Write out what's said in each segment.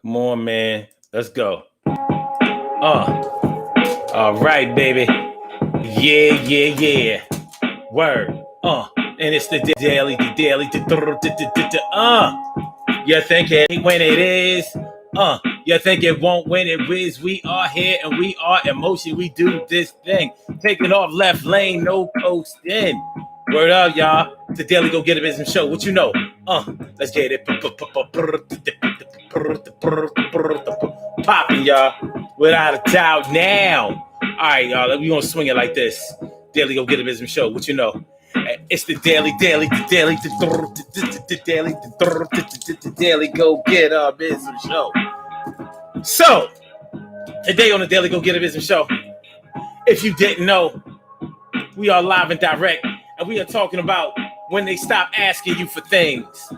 Come on, man. Let's go. All right, baby. Yeah, yeah, yeah. Word. And it's the daily, You think it ain't when it is? You think it won't when it is? We are here and we are emotion. We do this thing. Taking off left lane, no coasting. Word up, y'all. The Daily Go Get a Business Show. What you know? Let's get it. Popping, y'all. Without a doubt now. All right, y'all. We gonna swing it like this. Daily Go Get a Business Show. What you know? It's the daily Go Get a Business Show. So, today on the Daily Go Get a Business Show, if you didn't know, we are live and direct, and we are talking about when they stop asking you for things.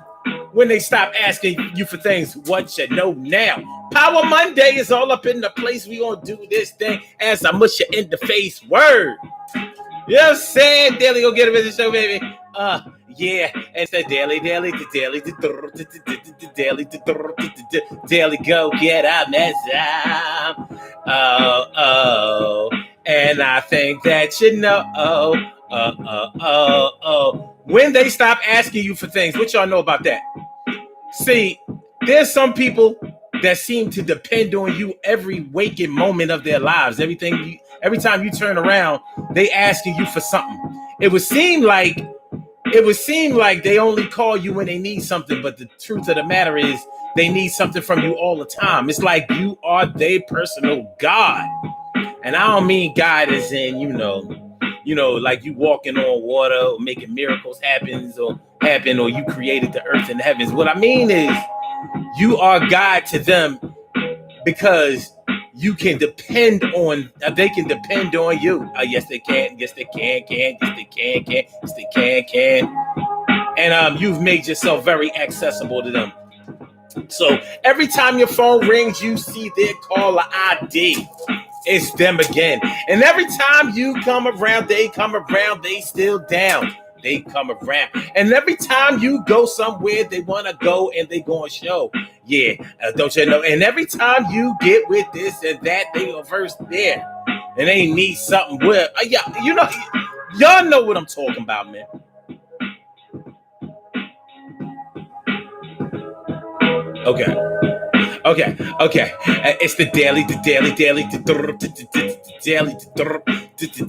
When they stop asking you for things, what you know now. Power Monday is all up in the place. We gonna do this thing as I mush you in the face. Word. You know what I'm saying? Daily Go Get a Business Show, baby. Yeah, it's the daily go get up mess. And I think that you know. When they stop asking you for things, what y'all know about that? See, there's some people that seem to depend on you every waking moment of their lives. Every time you turn around, they asking you for something. It would seem like they only call you when they need something, but the truth of the matter is they need something from you all the time. It's like you are their personal God. And I don't mean God as in, like you walking on water or making miracles happen, or you created the earth and the heavens. What I mean is you are God to them because you can depend on, they can depend on you. Yes, they can. Yes, they can. Yes, they can. Yes, they can. And you've made yourself very accessible to them. So every time your phone rings, you see their caller ID. It's them again. And every time you come around, they still down. They come around. And every time you go somewhere, they want to go and they going to show. Yeah, don't you know? And every time you get with this and that, they go first there. And they need something with. Y'all know what I'm talking about, man. Okay. It's the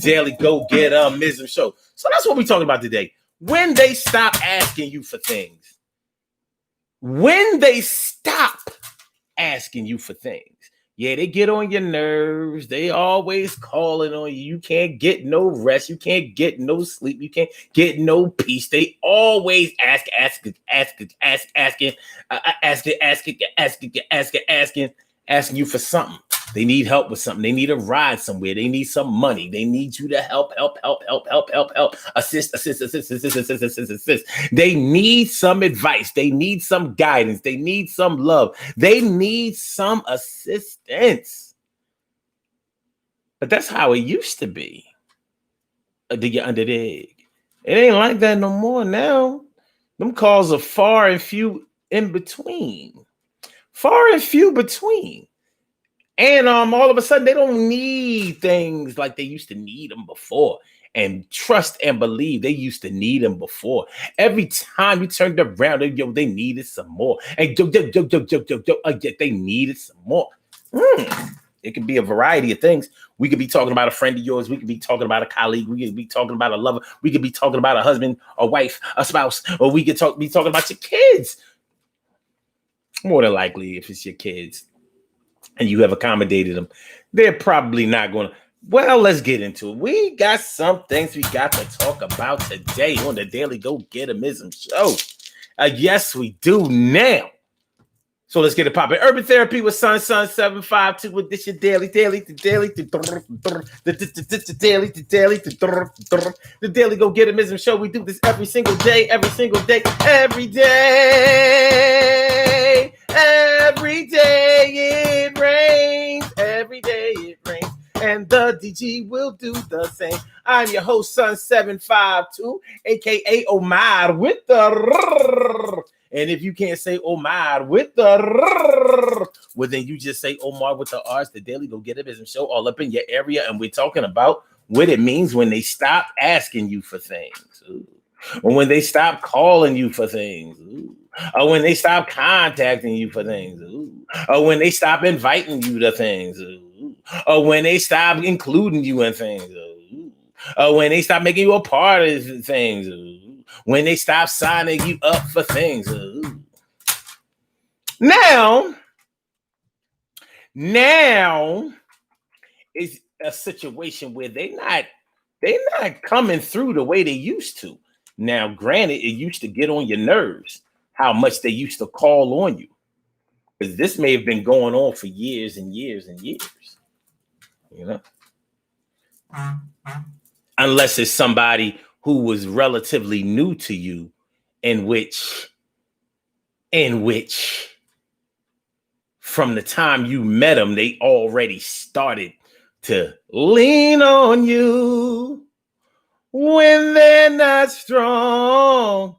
daily go get a Mism Show. So that's what we're talking about today. When they stop asking you for things. When they stop asking you for things. Yeah, they get on your nerves. They always calling on you. You can't get no rest. You can't get no sleep. You can't get no peace. They always asking you for something. They need help with something. They need a ride somewhere. They need some money. They need you to help. Assist. They need some advice. They need some guidance. They need some love. They need some assistance. But that's how it used to be. To get under the egg. It ain't like that no more now. Them calls are far and few in between. And all of a sudden, they don't need things like they used to need them before. And trust and believe, they used to need them before. Every time you turned around, they needed some more. And they needed some more. It could be a variety of things. We could be talking about a friend of yours. We could be talking about a colleague. We could be talking about a lover. We could be talking about a husband, a wife, a spouse. Or we could be talking about your kids. More than likely, if it's your kids and you have accommodated them, they're probably not going to. Well, let's get into it. We got some things we got to talk about today on the Daily Go Get a Mism Show. Yes, we do now. So let's get it popping. Urban Therapy with Sun 752 with this your daily, the Daily Go Get a Mism Show. We do this every single day. It rains. Every day it rains. And the DG will do the same. I'm your host, Sun 752, aka Omar with the And if you can't say Omar with the R, well, then you just say Omar with the R's, the Daily Go Get It Business Show, all up in your area. And we're talking about what it means when they stop asking you for things. Ooh. Or when they stop calling you for things. Ooh. Or when they stop contacting you for things. Ooh. Or when they stop inviting you to things. Ooh. Or when they stop including you in things. Ooh. Or when they stop making you a part of things. Ooh. When they stop signing you up for things. Ooh. Now it's a situation where they're not coming through the way they used to. Now, granted, it used to get on your nerves how much they used to call on you. Because this may have been going on for years and years and years. You know? Unless it's somebody who was relatively new to you, in which from the time you met them, they already started to lean on you when they're not strong,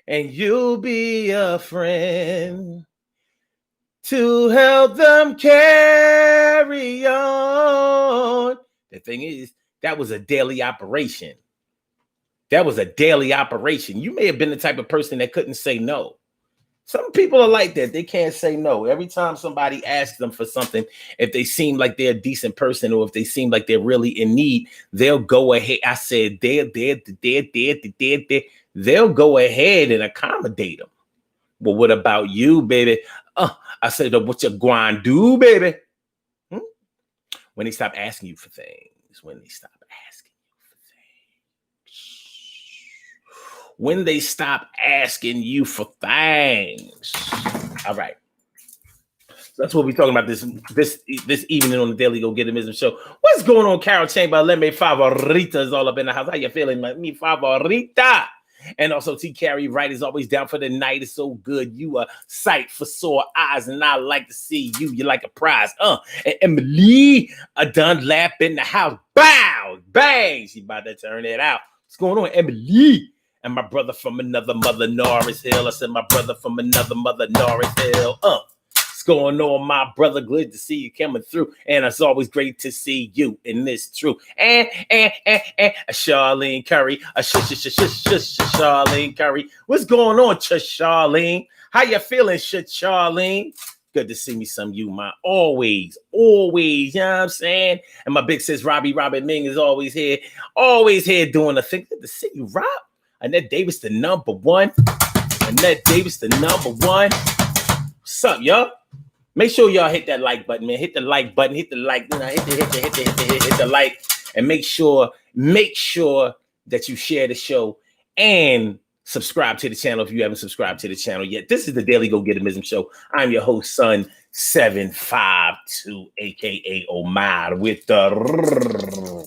and you'll be a friend to help them carry on. The thing is, that was a daily operation. You may have been the type of person that couldn't say no. Some people are like that. They can't say no. Every time somebody asks them for something, if they seem like they're a decent person or if they seem like they're really in need, they'll go ahead. I said, they'll go ahead and accommodate them. But what about you, baby? I said, what you going to do, baby? When they stop asking you for things, when they stop asking you for things. All right. So that's what we're talking about this evening on the Daily Go Get It Business Show. What's going on, Carol Chamber? Let me favorita is all up in the house. How you feeling, mi favorita? And also T. Carey Wright is always down for the night. It's so good. You a sight for sore eyes, and I like to see you. You're like a prize. And Emily Dunlap in the house. Bow, bang. She about to turn it out. What's going on, Emily? And my brother from another mother, Norris Hill. I said my brother from another mother, Norris Hill. What's going on, my brother? Good to see you coming through. And it's always great to see you in this truth. And Charlene Curry. Charlene Curry. What's going on, Charlene? How you feeling, Charlene? Good to see me some you, my always, you know what I'm saying? And my big sis, Robin Ming is always here doing the thing. Good to see you, Rob. Annette Davis, the number one. What's up, y'all? Make sure y'all hit that like button, man. Hit the like button. Hit the like. You know, hit the like, and make sure that you share the show and subscribe to the channel if you haven't subscribed to the channel yet. This is the Daily Go Get It Business Show. I'm your host, Son 752, aka Omar with the.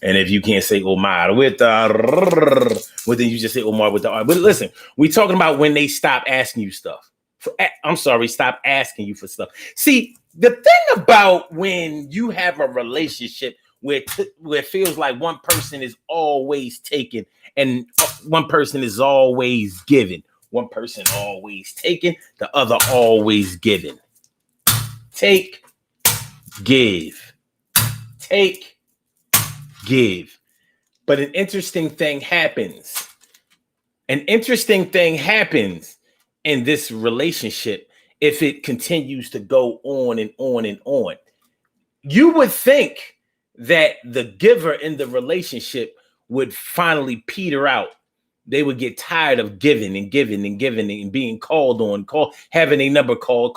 And if you can't say Omar with the, well, then you just say Omar with the R. But listen, we're talking about when they stop asking you stuff. Stop asking you for stuff. See, the thing about when you have a relationship where it feels like one person is always taking and one person is always giving. One person always taking, the other always giving. Take, give. Take, give. But an interesting thing happens. in this relationship if it continues to go on and on and on. You would think that the giver in the relationship would finally peter out. They would get tired of giving and being called on, having a number call.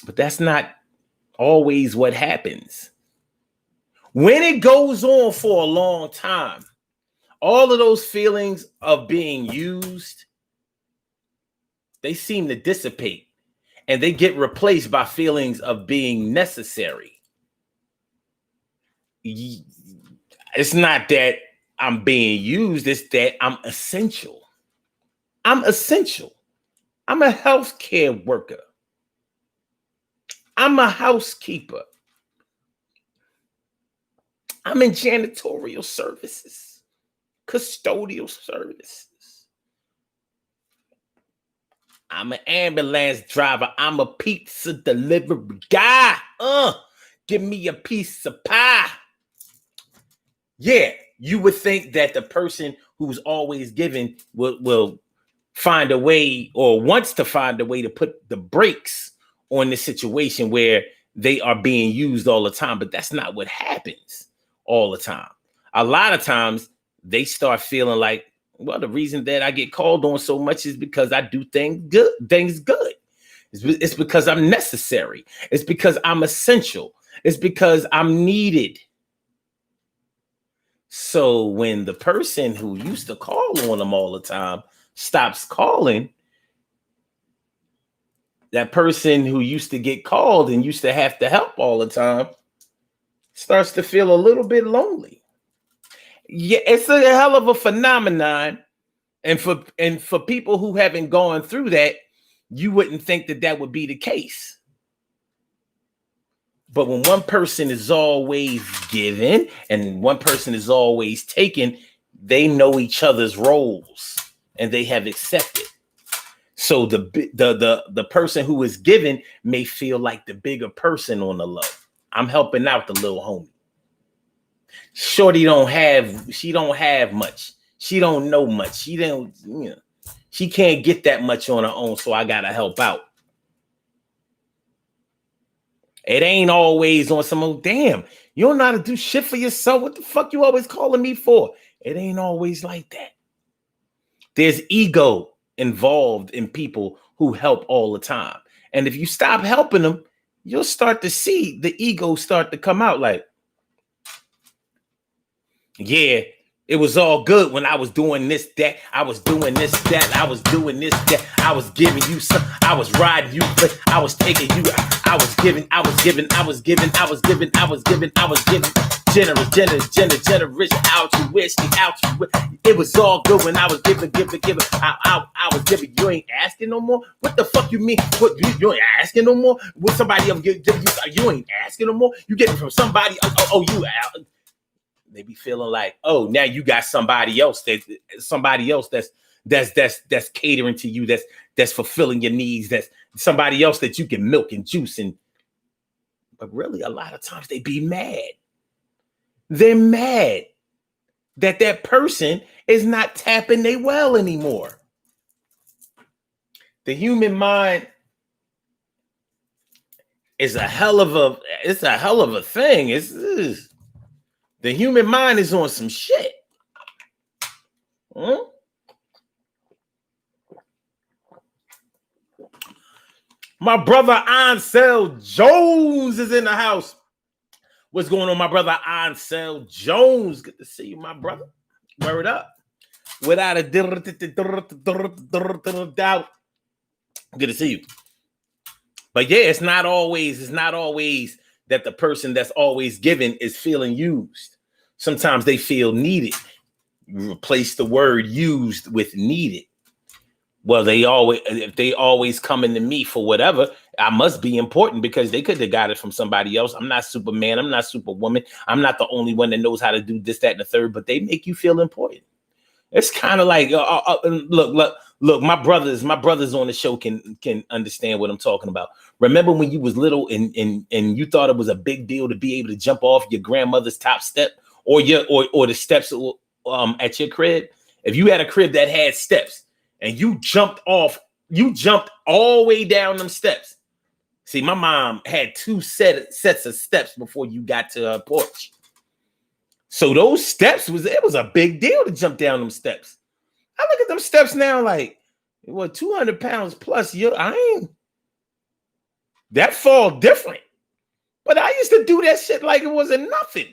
But that's not always what happens. When it goes on for a long time, all of those feelings of being used, they seem to dissipate and they get replaced by feelings of being necessary. It's not that I'm being used, it's that I'm essential. I'm a healthcare worker. I'm a housekeeper. I'm in janitorial services. custodial services. I'm an ambulance driver. I'm a pizza delivery guy. Give me a piece of pie. Yeah, you would think that the person who's always giving will find a way, or wants to find a way, to put the brakes on the situation where they are being used all the time. But that's not what happens all the time. A lot of times they start feeling like, well, the reason that I get called on so much is because I do things good. It's because I'm necessary. It's because I'm essential. It's because I'm needed. So when the person who used to call on them all the time stops calling, that person who used to get called and used to have to help all the time starts to feel a little bit lonely. Yeah, it's a hell of a phenomenon. And for people who haven't gone through that, you wouldn't think that would be the case. But when one person is always giving and one person is always taking, they know each other's roles and they have accepted. So the person who is giving may feel like the bigger person on the low. I'm helping out the little homie. Shorty don't have much. She don't know much. She can't get that much on her own, so I gotta help out. It ain't always on some old, damn, you don't know how to do shit for yourself. What the fuck you always calling me for? It ain't always like that. There's ego involved in people who help all the time. And if you stop helping them, you'll start to see the ego start to come out like, yeah, it was all good when I was doing this, that. I was doing this, that. I was doing this, that. I was giving you some. I was riding you, but I was taking you. I was giving. Generous, altruistic. It was all good when I was giving. I was giving. You ain't asking no more. What the fuck you mean? What you ain't asking no more? What somebody else give you? You ain't asking no more. You getting from somebody? You out. They be feeling like, oh, now you got somebody else that's catering to you, that's fulfilling your needs, that's somebody else that you can milk and juice. But really, a lot of times they be mad. They're mad that person is not tapping their well anymore. The human mind is a hell of a thing. The human mind is on some shit. My brother Ansel Jones is in the house. What's going on, my brother Ansel Jones? Good to see you, my brother. Word up. Without a doubt. Good to see you. But yeah, it's not always that the person that's always giving is feeling used. Sometimes they feel needed. You replace the word used with needed. Well, if they always coming to me for whatever, I must be important because they could have got it from somebody else. I'm not Superman. I'm not Superwoman. I'm not the only one that knows how to do this, that, and the third, but they make you feel important. It's kind of like, look, my brothers on the show can understand what I'm talking about. Remember when you was little and you thought it was a big deal to be able to jump off your grandmother's top step or the steps at your crib? If you had a crib that had steps and you jumped all the way down them steps. See, my mom had two sets of steps before you got to her porch. So those steps it was a big deal to jump down them steps. I look at them steps now like, 200 pounds plus. That fall different. But I used to do that shit like it wasn't nothing.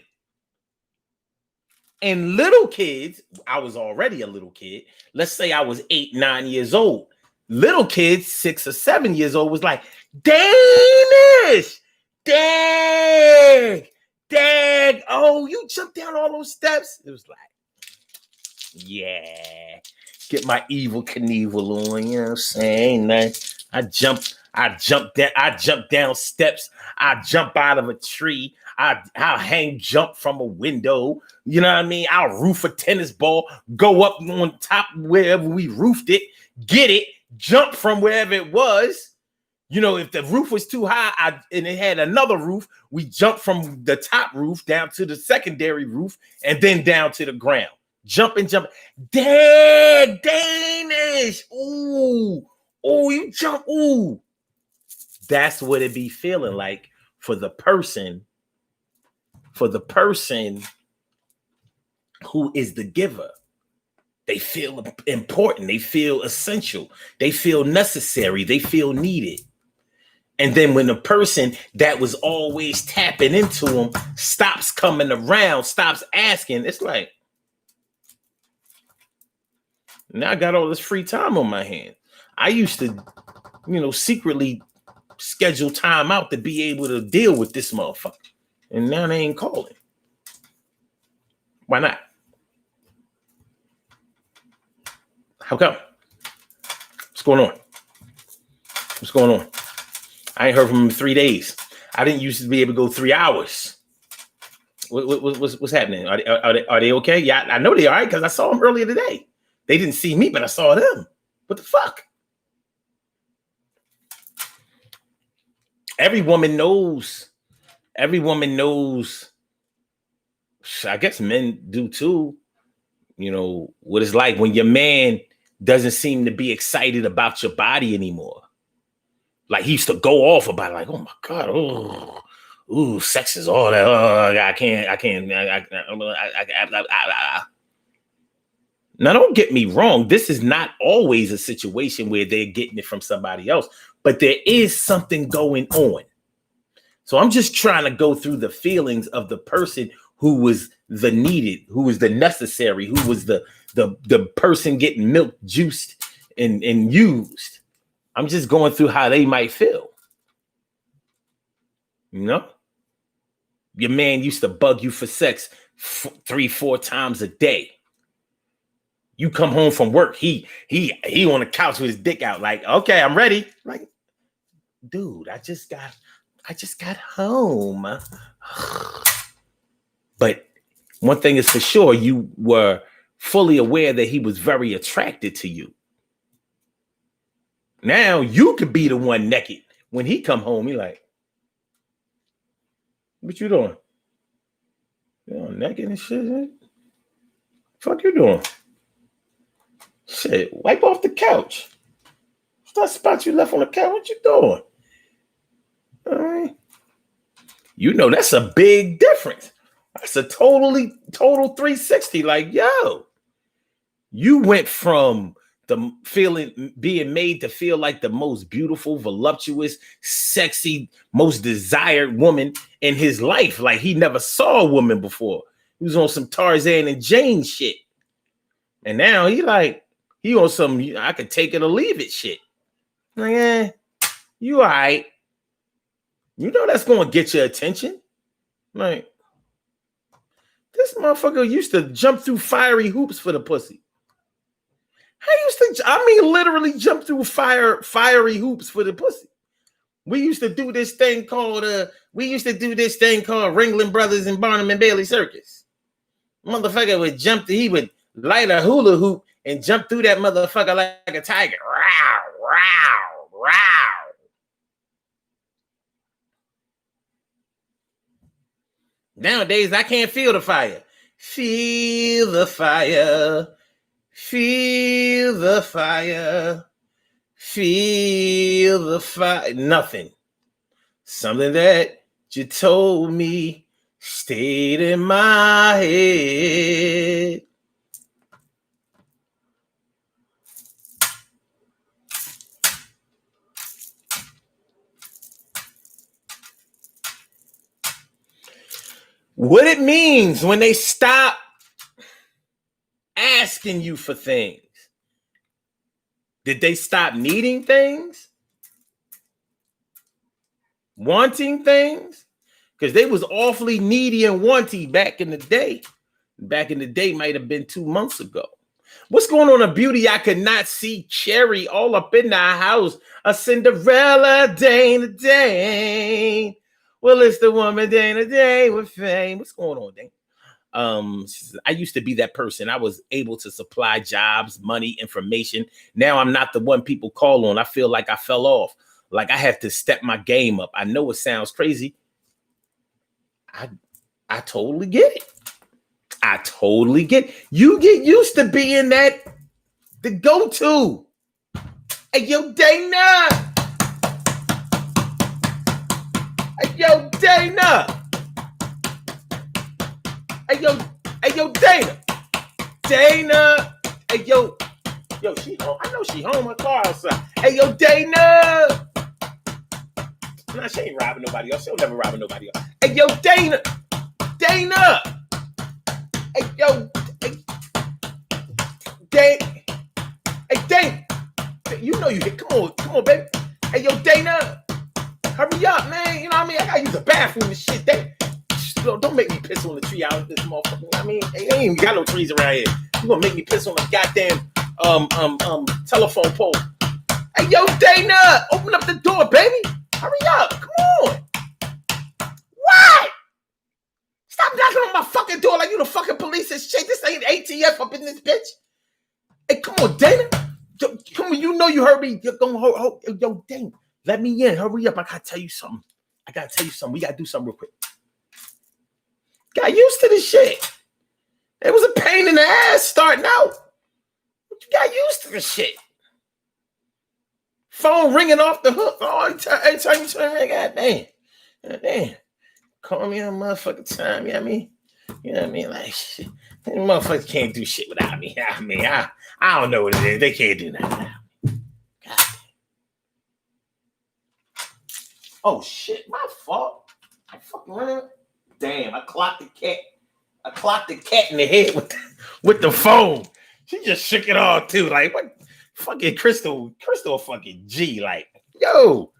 And little kids, I was already a little kid. Let's say I was 8, 9 years old. Little kids, 6 or 7 years old, was like, Danish, Dag, oh, you jumped down all those steps? It was like, yeah, get my Evel Knievel on, you know what I'm saying? I jumped I jump down steps. I jump out of a tree. I'll hang jump from a window. You know what I mean? I'll roof a tennis ball, go up on top wherever we roofed it, get it, jump from wherever it was. You know, if the roof was too high and it had another roof, we jumped from the top roof down to the secondary roof and then down to the ground. Jump. Dead Danish. Ooh, you jump. Ooh. That's what it be feeling like for the person who is the giver. They feel important. They feel essential. They feel necessary. They feel needed. And then when the person that was always tapping into them stops coming around, stops asking, it's like, now I got all this free time on my hands. I used to, secretly schedule time out to be able to deal with this motherfucker. And now they ain't calling. Why not? How come? What's going on? I ain't heard from him in 3 days. I didn't used to be able to go 3 hours. What's happening? Are they okay? Yeah, I know they are, right, because I saw them earlier today. They didn't see me, but I saw them. What the fuck? Every woman knows. I guess men do too. What it's like when your man doesn't seem to be excited about your body anymore. Like he used to go off about it, like, oh my God, sex is all that. I can't. Now, don't get me wrong. This is not always a situation where they're getting it from somebody else, but there is something going on. So I'm just trying to go through the feelings of the person who was the needed, who was the necessary, who was the person getting milk juiced and used. I'm just going through how they might feel. Your man used to bug you for sex 3-4 times a day. You come home from work, he on the couch with his dick out, like, okay, I'm ready. Like, dude, I just got home. But one thing is for sure, you were fully aware that he was very attracted to you. Now you could be the one naked. When he come home, he like, what you doing? Naked and shit. Fuck you doing? Shit, wipe off the couch. What's that spot you left on the couch? What you doing? All right. That's a big difference. That's a total 360. Like, yo, you went from the being made to feel like the most beautiful, voluptuous, sexy, most desired woman in his life. Like he never saw a woman before. He was on some Tarzan and Jane shit. And now he on some, I could take it or leave it shit. Like, you all right. That's going to get your attention. Like, this motherfucker used to jump through fiery hoops for the pussy. Literally jump through fiery hoops for the pussy. We used to do this thing called Ringling Brothers and Barnum and Bailey Circus. Motherfucker he would light a hula hoop and jump through that motherfucker like a tiger. Row, row, row. Nowadays, I can't feel the fire. Feel the fire. Feel the fire. Feel the fire. Nothing. Something that you told me stayed in my head. What it means when they stop asking you for things. Did they stop needing things? Wanting things? Because they was awfully needy and wanty back in the day. Back in the day might have been 2 months ago. What's going on? A beauty I could not see. Cherry all up in the house. A Cinderella Dana Dane. Well, it's the woman Dana Dane with fame. What's going on, Dane? I used to be that person. I was able to supply jobs, money, information. Now I'm not the one people call on. I feel like I fell off. Like I have to step my game up. I know it sounds crazy. I totally get it. I totally get it. You get used to being the go-to. Hey, yo, Dana. Hey, yo, Dana. Hey, yo, Dana. Dana. Hey, yo, she home. I know she home. Her car outside. Hey, yo, Dana. Nah, she ain't robbing nobody else. She'll never rob nobody else. Hey, yo, Dana. Dana. Hey, yo. Hey, Dana. You know you hit. Come on, baby. Hey, yo, Dana. Hurry up, man. You know what I mean? I gotta use the bathroom and shit. Don't make me piss on the tree out of this motherfucker. I mean, ain't even got no trees around here. You gonna make me piss on the goddamn telephone pole. Hey, yo, Dana, open up the door, baby. Hurry up. Come on. What? Stop knocking on my fucking door like you the fucking police and shit. This ain't ATF up in this bitch. Hey, come on, Dana. Come on, you know you heard me. You're gonna yo, Dana, let me in. Hurry up. I gotta tell you something. We gotta do something real quick. Got used to this shit. It was a pain in the ass starting out. But you got used to this shit. Phone ringing off the hook. Oh, every time you turn around, goddamn. Damn. Call me on motherfucking time, you know what I mean? You know what I mean? Like, shit. Motherfuckers can't do shit without me. I mean, I don't know what it is. They can't do nothing without me. God. Oh, shit. My fault. I fucking ran. Damn, I clocked the cat. I clocked the cat in the head with the phone. She just shook it all too. Like, what? Fucking Crystal fucking G. Like, yo.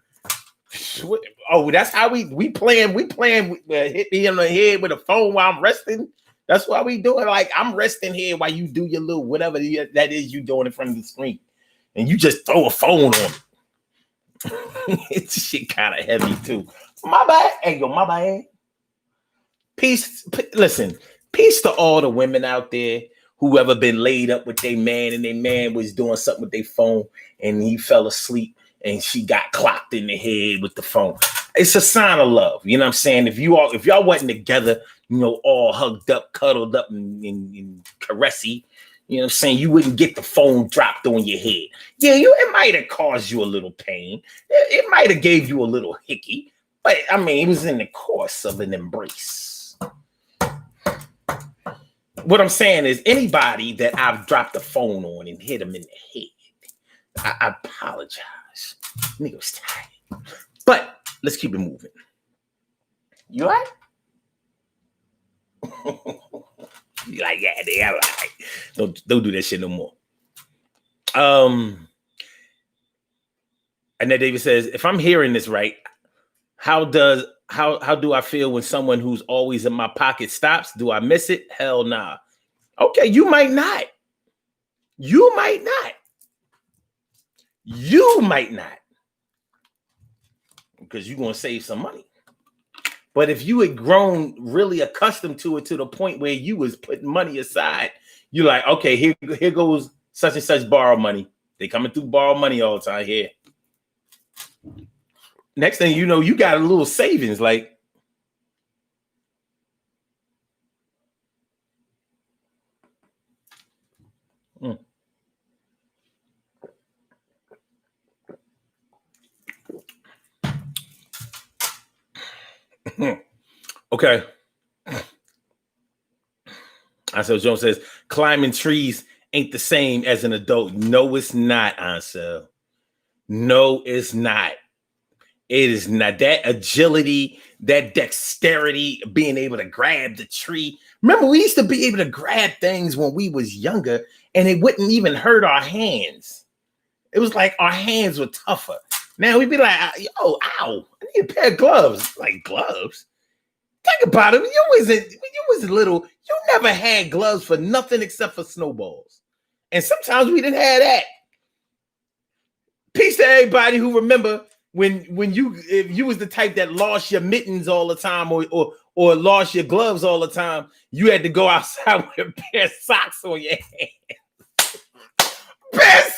Oh, that's how we playing. We playing. Hit me in the head with a phone while I'm resting. That's why we doing. Like, I'm resting here while you do your little whatever that is you doing in front of the screen, and you just throw a phone on it. It's shit kind of heavy too. My bad. Hey, yo, my bad. Peace. Listen, peace to all the women out there who ever been laid up with their man and their man was doing something with their phone and he fell asleep and she got clocked in the head with the phone. It's a sign of love. You know what I'm saying? If y'all wasn't together, you know, all hugged up, cuddled up and caressy, you know what I'm saying? You wouldn't get the phone dropped on your head. Yeah, it might have caused you a little pain. It might have gave you a little hickey. But, I mean, it was in the course of an embrace. What I'm saying is anybody that I've dropped the phone on and hit them in the head, I apologize. Nigga was tired. But let's keep it moving. You all right? You like, yeah, they all right. Don't do that shit no more. And then David says, if I'm hearing this right, how do I feel when someone who's always in my pocket stops? Do I miss it? Hell nah. Okay, you might not. You might not. Because you're going to save some money. But if you had grown really accustomed to it to the point where you was putting money aside, you're like, okay, here goes such and such borrow money. They coming through borrow money all the time here. Next thing you know, you got a little savings. Like, okay. Ansel Jones says, climbing trees ain't the same as an adult. No, it's not, Ansel. No, it's not. It is not. That agility, that dexterity, being able to grab the tree. Remember, we used to be able to grab things when we was younger, and it wouldn't even hurt our hands. It was like our hands were tougher. Now we'd be like, yo, ow, I need a pair of gloves. Like, gloves? Think about it. When you was little, you never had gloves for nothing except for snowballs. And sometimes we didn't have that. Peace to everybody who remember when if you was the type that lost your mittens all the time or lost your gloves all the time, you had to go outside with a pair of socks on your hand. Best.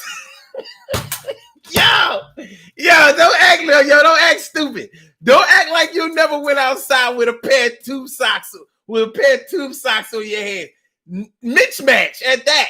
Don't act stupid. Don't act like you never went outside with a pair of tube socks on your head. Mismatch at that.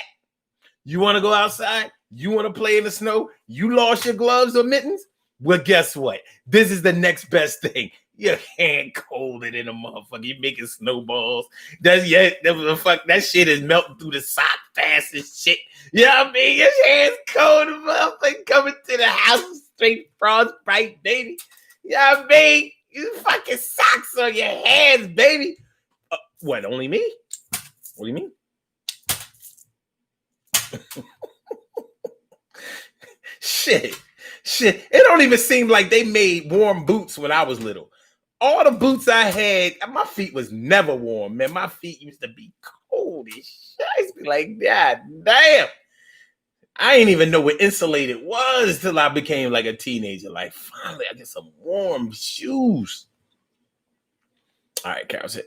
You want to go outside? You want to play in the snow? You lost your gloves or mittens? Well, guess what? This is the next best thing. Your hand colder than a motherfucker. You making snowballs. That shit is melting through the sock fast as shit. You know what I mean? Your hand's cold, motherfucker, coming to the house straight frostbite, baby. You know what I mean? You fucking socks on your hands, baby. What, only me? What do you mean? Shit. It don't even seem like they made warm boots when I was little. All the boots I had, my feet was never warm, man. My feet used to be cold as shit. I used to be like, God damn. I didn't even know what insulated was till I became like a teenager. Like, finally, I get some warm shoes. All right, Carol says,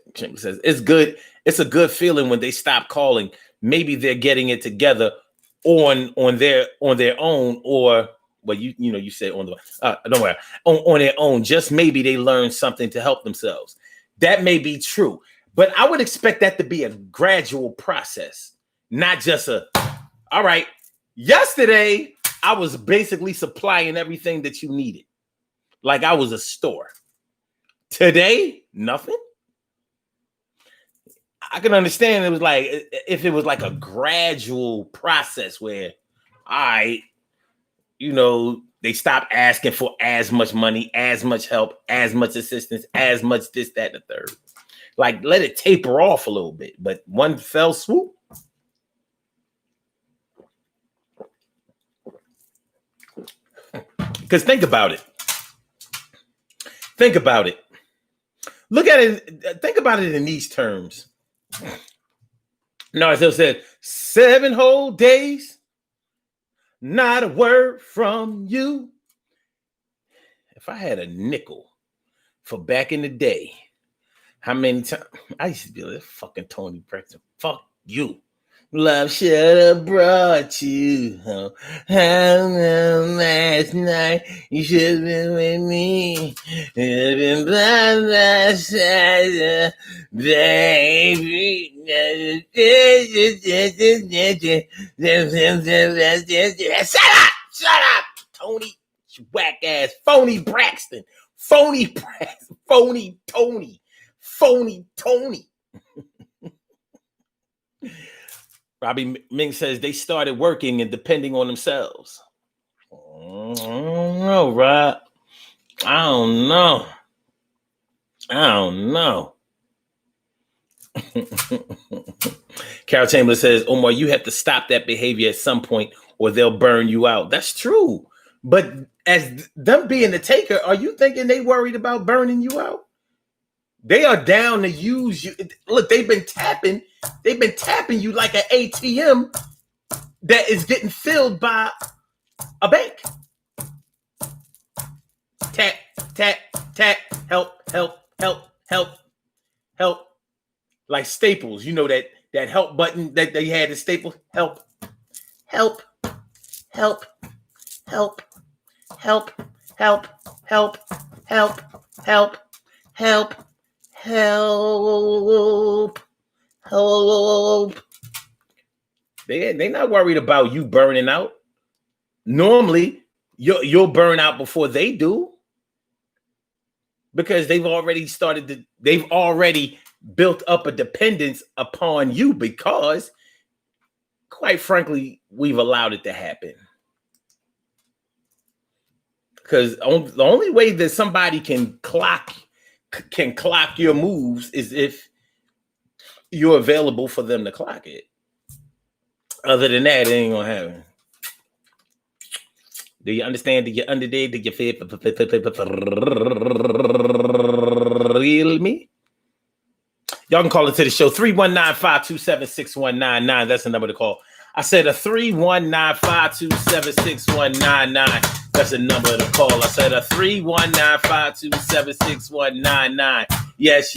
it's good. It's a good feeling when they stop calling. Maybe they're getting it together on their own, or well, you said on the don't worry, on their own. Just maybe they learn something to help themselves. That may be true, but I would expect that to be a gradual process, not just all right. Yesterday, I was basically supplying everything that you needed, like I was a store. Today, nothing. I can understand it was like if it was like a gradual process where, all right, they stop asking for as much money, as much help, as much assistance, as much this, that, and the third. Like, let it taper off a little bit. But one fell swoop. Because think about it. Look at it. Think about it in these terms. No, I still said 7 whole days. Not a word from you. If I had a nickel for back in the day, how many times I used to be like, fucking Tony Braxton, fuck you. Love should have brought you home. Last night you should have been with me. You've been by my side, baby. Shut up, Tony. Whack ass, phony Braxton, phony Tony. Robbie Ming says they started working and depending on themselves. I don't know, Rob. I don't know. Carol Chamberlain says, Omar, you have to stop that behavior at some point or they'll burn you out. That's true. But as them being the taker, are you thinking they worried about burning you out? They are down to use you. Look, they've been tapping you like an ATM that is getting filled by a bank. Tap, tap, tap, help. Like Staples, that help button that they had at Staples. Help. They not worried about you burning out. Normally, you'll burn out before they do, because they've already built up a dependence upon you, because, quite frankly, we've allowed it to happen. Because the only way that somebody can clock your moves is if you're available for them to clock it. Other than that, it ain't gonna happen. Do you understand? Do you understand? Do you feel me? Y'all can call into the show 319-527-6199. That's the number to call. I said a 319-527-6199. That's the number to call. I said a 319-527-6199. Yes,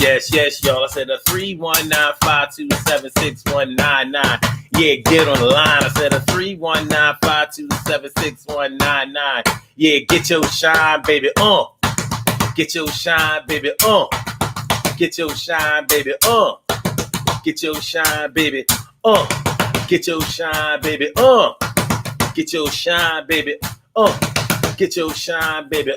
y'all. I said a 319-527-6199. Yeah, get on the line. I said a 319-527-6199. Yeah, get your shine, baby. Get your shine, baby. Get your shine, baby. Get your shine, baby. Get your shine, baby. Get your shine, baby. Get your shine, baby.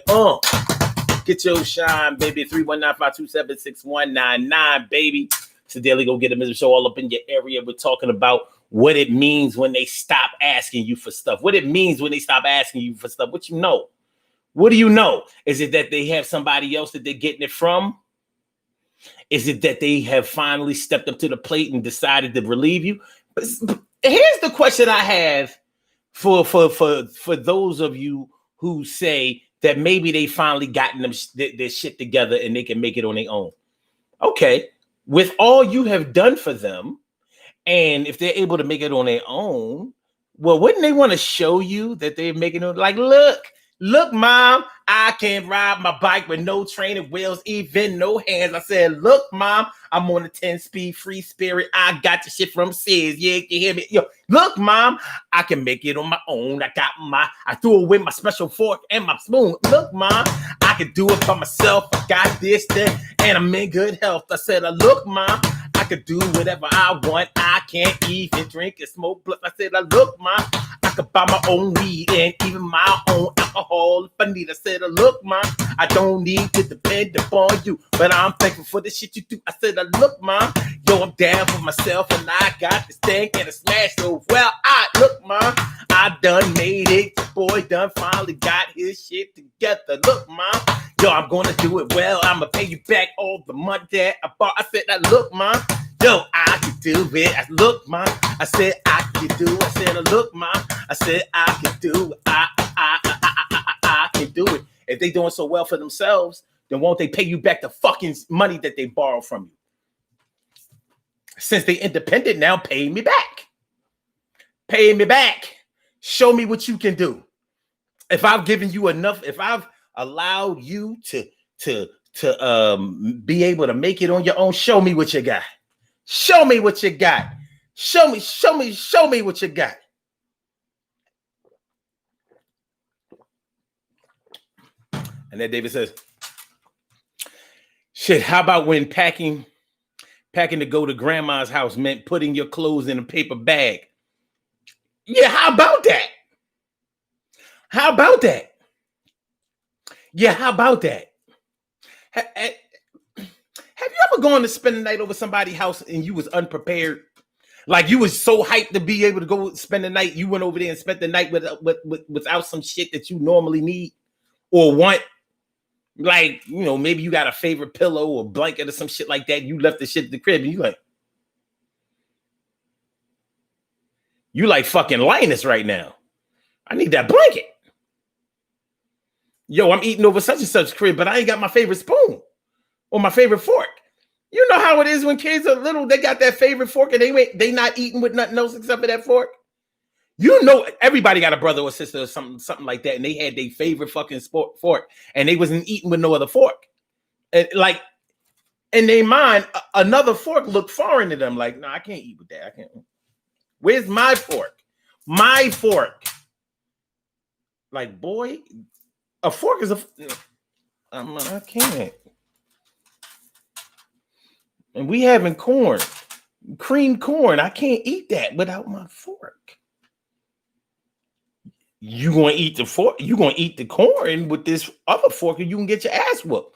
Get your shine, baby. 319-527-6199, baby. It's the Daily Go Get a Miserable Show all up in your area. We're talking about what it means when they stop asking you for stuff. What it means when they stop asking you for stuff. What you know? What do you know? Is it that they have somebody else that they're getting it from? Is it that they have finally stepped up to the plate and decided to relieve you? But here's the question I have for those of you who say that maybe they finally gotten their shit together and they can make it on their own. Okay, with all you have done for them, and if they're able to make it on their own, well, wouldn't they want to show you that they're making it? Like, look, mom, I can ride my bike with no training wheels, even no hands. I said, look, mom, I'm on a 10-speed free spirit. I got the shit from Sears. Yeah, you hear me? Yo, look, mom, I can make it on my own. I threw away my special fork and my spoon. Look, mom, I can do it by myself. I got this, that, and I'm in good health. I said, look, mom, I could do whatever I want. I can't even drink and smoke. Plus, I said, look, mom, I could buy my own weed and even my own alcohol if I need. I said, look, mom, I don't need to depend upon you, but I'm thankful for the shit you do. I said, look, mom, yo, I'm down for myself and I got this thing and a smash so well. Look, mom, I done made it. The boy done finally got his shit together. Look, mom, yo, I'm gonna do it well. I'ma pay you back all the money that I bought. I said, look, mom, yo, I can do it. Look, mom, I said I can do it. I said, look, mom, I said I can do it. I can do it. If they doing so well for themselves, then won't they pay you back the fucking money that they borrowed from you? Since they independent now, pay me back. Pay me back. Show me what you can do. If I've given you enough, if I've allowed you to be able to make it on your own, show me what you got. Show me what you got. Show me what you got. And then David says, shit, how about when packing to go to grandma's house meant putting your clothes in a paper bag? Yeah, how about that? How about that? Yeah, how about that? Have you ever gone to spend the night over somebody's house and you was unprepared? Like you was so hyped to be able to go spend the night, you went over there and spent the night without some shit that you normally need or want. Like, you know, maybe you got a favorite pillow or blanket or some shit like that. You left the shit at the crib and you like fucking Linus right now. I need that blanket. Yo, I'm eating over such and such crib, but I ain't got my favorite spoon or my favorite fork. You know how it is when kids are little, they got that favorite fork and they not eating with nothing else except for that fork. You know, everybody got a brother or sister or something like that, and they had their favorite fucking fork, and they wasn't eating with no other fork. And like in their mind, another fork looked foreign to them. Like, no, I can't eat with that. I can't. Where's my fork? My fork. Like, boy, a fork is I can't. And we having creamed corn. I can't eat that without my fork. You gonna eat the fork? You gonna eat the corn with this other fork, and you can get your ass whooped.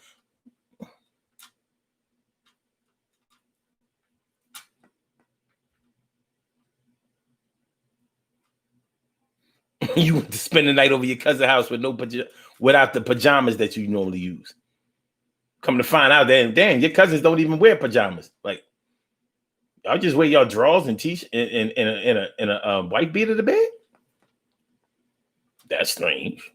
You went to spend the night over your cousin's house with without the pajamas that you normally use. Come to find out, damn, your cousins don't even wear pajamas. Like, y'all just wear y'all drawers and t-shirt in a white beater to bed. That's strange.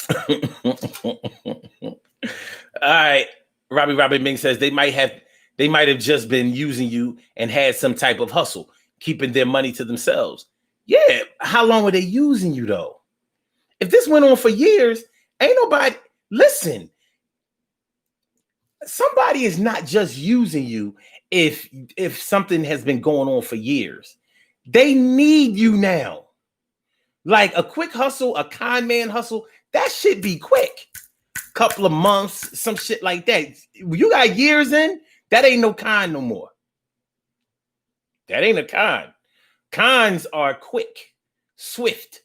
All right. Robbie Ming says they might have just been using you and had some type of hustle, keeping their money to themselves. Yeah. How long were they using you though? If this went on for years, ain't nobody listen. Somebody is not just using you if something has been going on for years. They need you now. Like a quick hustle, a con man hustle, that should be quick. Couple of months, some shit like that. You got years in, that ain't no con no more. That ain't a con. Cons are quick, swift.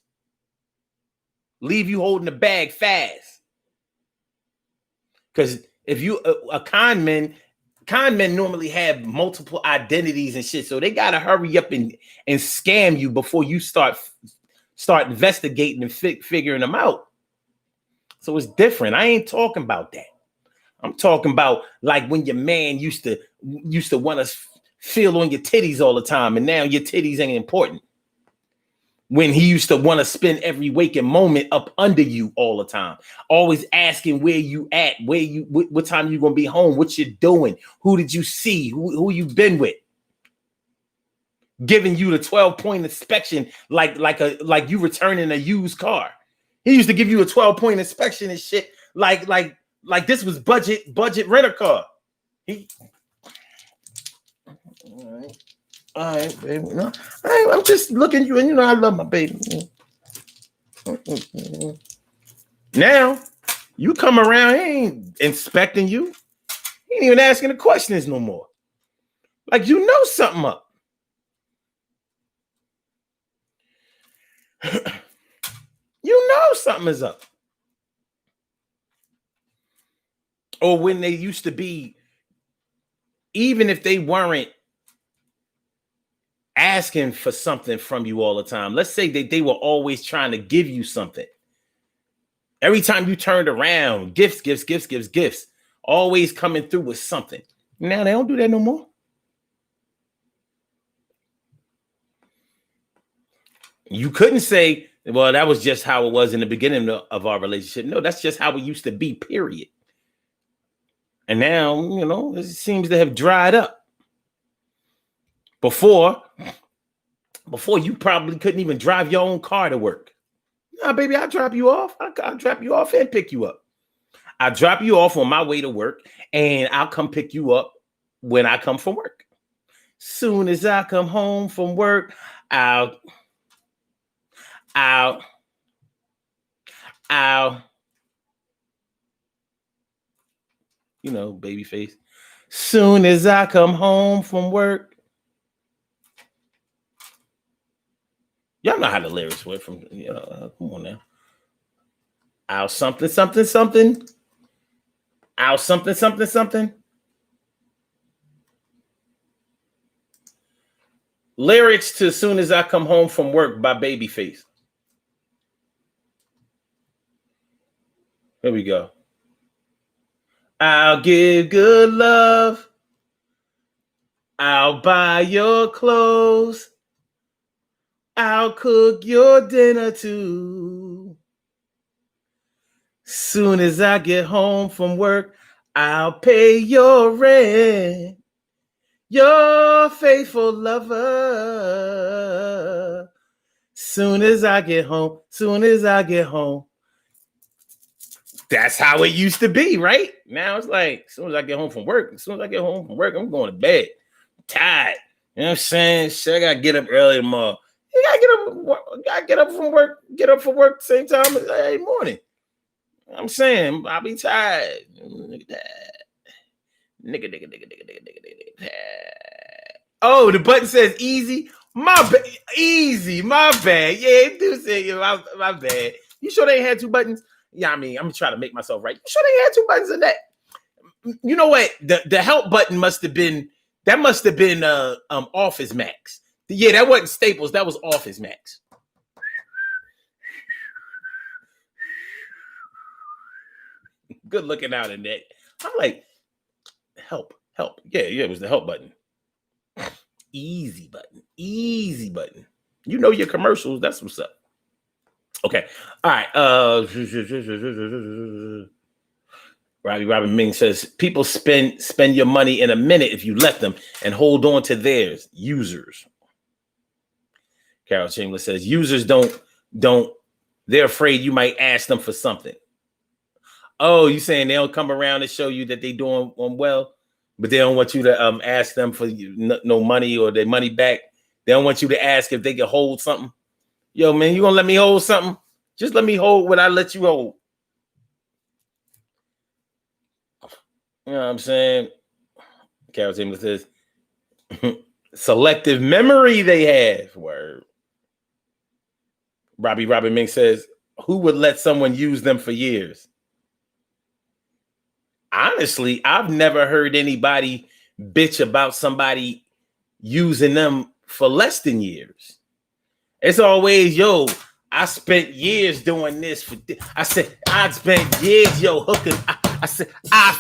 Leave you holding the bag fast. Because if you a con men normally have multiple identities and shit, so they gotta hurry up and scam you before you start investigating and figuring them out. So it's different. I ain't talking about that. I'm talking about like when your man used to want to feel on your titties all the time, and now your titties ain't important. When he used to want to spend every waking moment up under you all the time, always asking where you at, what time you gonna be home, what you doing, who did you see, who you been with, giving you the 12-point inspection like you returning a used car. He used to give you a 12-point inspection and shit like this was budget rent a car. All right, baby. No, I'm just looking at you, and I love my baby. Now, you come around, he ain't inspecting you. He ain't even asking the questions no more. Like you know something up. You know something is up. Or when they used to be, even if they weren't asking for something from you all the time. Let's say they were always trying to give you something. Every time you turned around, gifts, always coming through with something. Now they don't do that no more. You couldn't say, well, that was just how it was in the beginning of our relationship. No, that's just how it used to be, period. And now, it seems to have dried up. Before you probably couldn't even drive your own car to work. Nah, baby, I'll drop you off. I'll drop you off and pick you up. I'll drop you off on my way to work, and I'll come pick you up when I come from work. Soon as I come home from work, I'll baby face. Soon as I come home from work. Y'all know how the lyrics went from, come on now. I'll something. I'll something. Lyrics to Soon As I Come Home From Work by Babyface. Here we go. I'll give good love. I'll buy your clothes. I'll cook your dinner too. Soon as I get home from work, I'll pay your rent. Your faithful lover. Soon as I get home. That's how it used to be, right? Now it's like, as soon as I get home from work, I'm going to bed. I'm tired. You know what I'm saying? Shit, I gotta get up early tomorrow. You gotta get up from work. Get up for work same time every morning. I'm saying I'll be tired. Look at that. Nigga. Oh, the button says easy. My bad. Yeah, it do say my bad. You sure they had two buttons? Yeah, I mean, I'm trying to make myself right. You sure they had two buttons in that? You know what? The help button must have been Office Max. Yeah, that wasn't Staples. That was Office Max. Good looking out in that. I'm like, help. Yeah, it was the help button. Easy button. You know your commercials. That's what's up. Okay. All right. Robin Ming says people spend your money in a minute if you let them and hold on to theirs. Users. Carol Chamberlain says users don't they're afraid you might ask them for something. Oh, you saying they don't come around and show you that they doing well, but they don't want you to ask them for no money or their money back. They don't want you to ask if they can hold something. Yo, man, you gonna let me hold something? Just let me hold what I let you hold. You know what I'm saying? Carol Timothy says selective memory they have. Word. Robin Ming says, who would let someone use them for years? Honestly, I've never heard anybody bitch about somebody using them for less than years. It's always, yo, I spent years doing this for I said I spent years, yo, hooking. I said I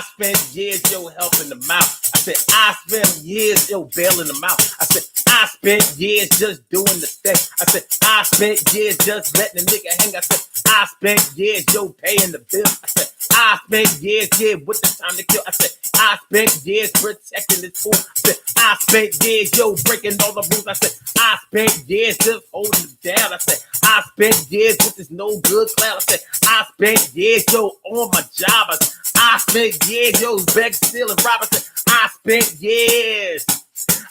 spent years, yo, helping them out. I said I spent years, yo, bailing them out. I said I spent years just doing the thing. I said I spent years just letting the nigga hang. I said I spent years, yo, paying the bill. I said I spent years, yeah, with the time to kill. I said I spent years protecting this fool. I said I spent years, yo, breaking all the rules. I said I spent years just holding it down. I said I spent years with this no good clown. I said I spent years, yo, on my job. I spent years, yo, back stealing rob. I said I spent years.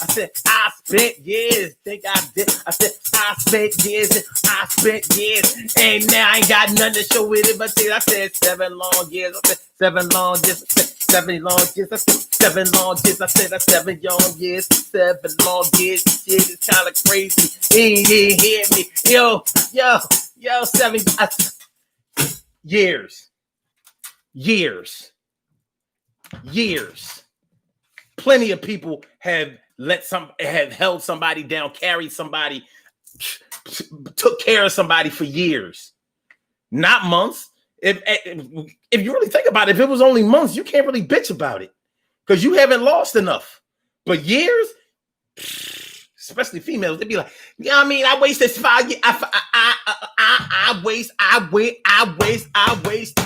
I said I spent years. Think I did. I said I spent years. I spent years. And now I ain't got nothing to show with it. But I said 7 long years. I said 7 long years. I said 7 long years. I said 7 long years. I said 7 long years. 7 long years. Shit is kind of crazy. He hear me. Yo, 7 years. Plenty of people have held somebody down, carried somebody, took care of somebody for years, not months. If you really think about it, if it was only months, you can't really bitch about it because you haven't lost enough. But years, especially females, they'd be like, yeah, I mean, I wasted 5 years. I wasted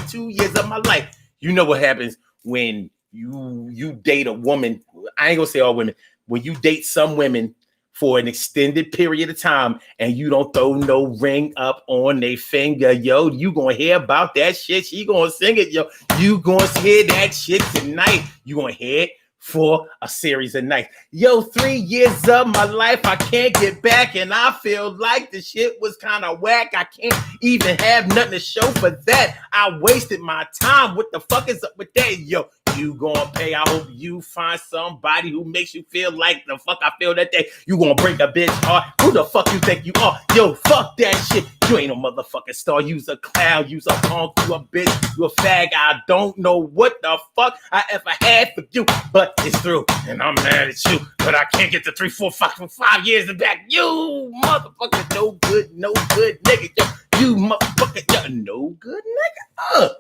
2 years of my life. You know what happens when you date a woman? I ain't gonna say all women. When you date some women for an extended period of time and you don't throw no ring up on their finger, yo, you gonna hear about that shit. She gonna sing it, yo. You gonna hear that shit tonight. You gonna hear it for a series of nights. Yo, 3 years of my life I can't get back, and I feel like the shit was kind of whack. I can't even have nothing to show for that. I wasted my time. What the fuck is up with that? Yo, you gonna pay. I hope you find somebody who makes you feel like the fuck I feel that day. You gonna break a bitch heart. Who the fuck you think you are? Yo, fuck that shit. You ain't no motherfucking star. You's a clown. You's a punk. You a bitch. You a fag. I don't know what the fuck I ever had for you, but it's through. And I'm mad at you, but I can't get the 3, 4, 5 years back. You motherfucker, no good nigga. Yo, you motherfucker, yo, no good nigga.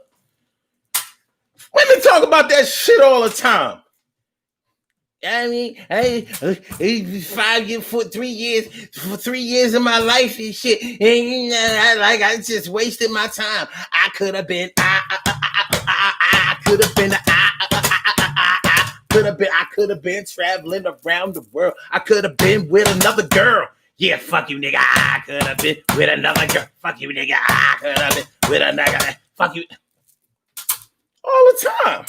Women talk about that shit all the time. I mean, hey, 5 years, for 3 years, for 3 years of my life and shit. And I just wasted my time. I could have been, I could have been traveling around the world. I could have been with another girl. Yeah, fuck you, nigga. I could have been with another girl. Fuck you, nigga. I could have been with another. Fuck you. All the time.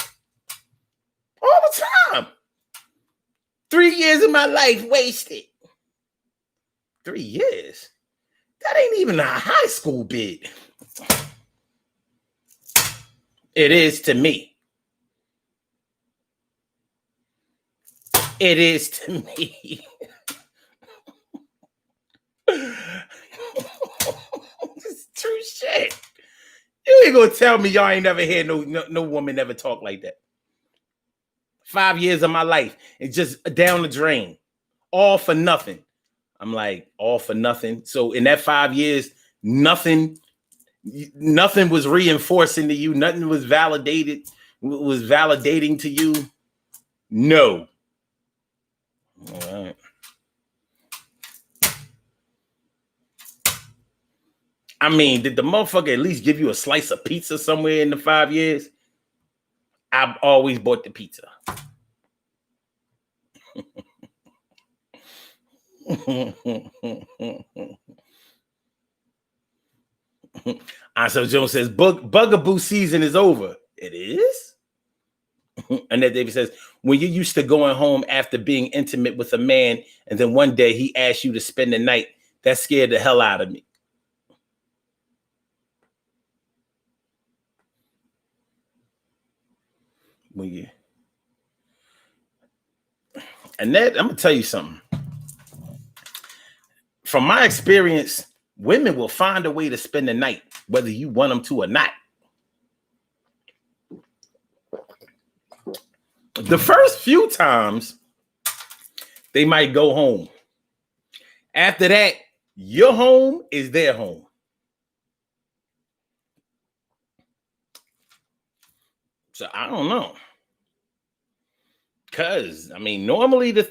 3 years of my life wasted. 3 years? That ain't even a high school bid. It is to me. It is to me. It's true shit. You ain't gonna tell me y'all ain't never heard no woman ever talk like that. 5 years of my life and just down the drain, all for nothing. I'm like, all for nothing. So in that 5 years, nothing was reinforcing to you. Nothing was validating to you. No. All right. I mean, did the motherfucker at least give you a slice of pizza somewhere in the 5 years? I've always bought the pizza. So Jones says, bugaboo season is over. It is? Annette Davis says, when you're used to going home after being intimate with a man, and then one day he asks you to spend the night, that scared the hell out of me. When you, Annette, I'm gonna tell you something. From my experience, women will find a way to spend the night, whether you want them to or not. The first few times, they might go home. After that, your home is their home. So I don't know. Because, I mean, normally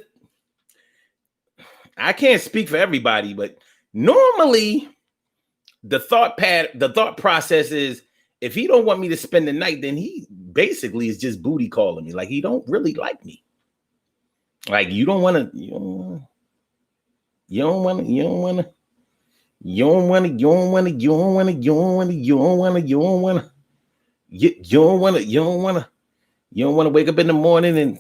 I can't speak for everybody, but normally the thought process is, if he don't want me to spend the night, then he basically is just booty calling me. Like, he don't really like me. Like, you don't want to, wake up in the morning and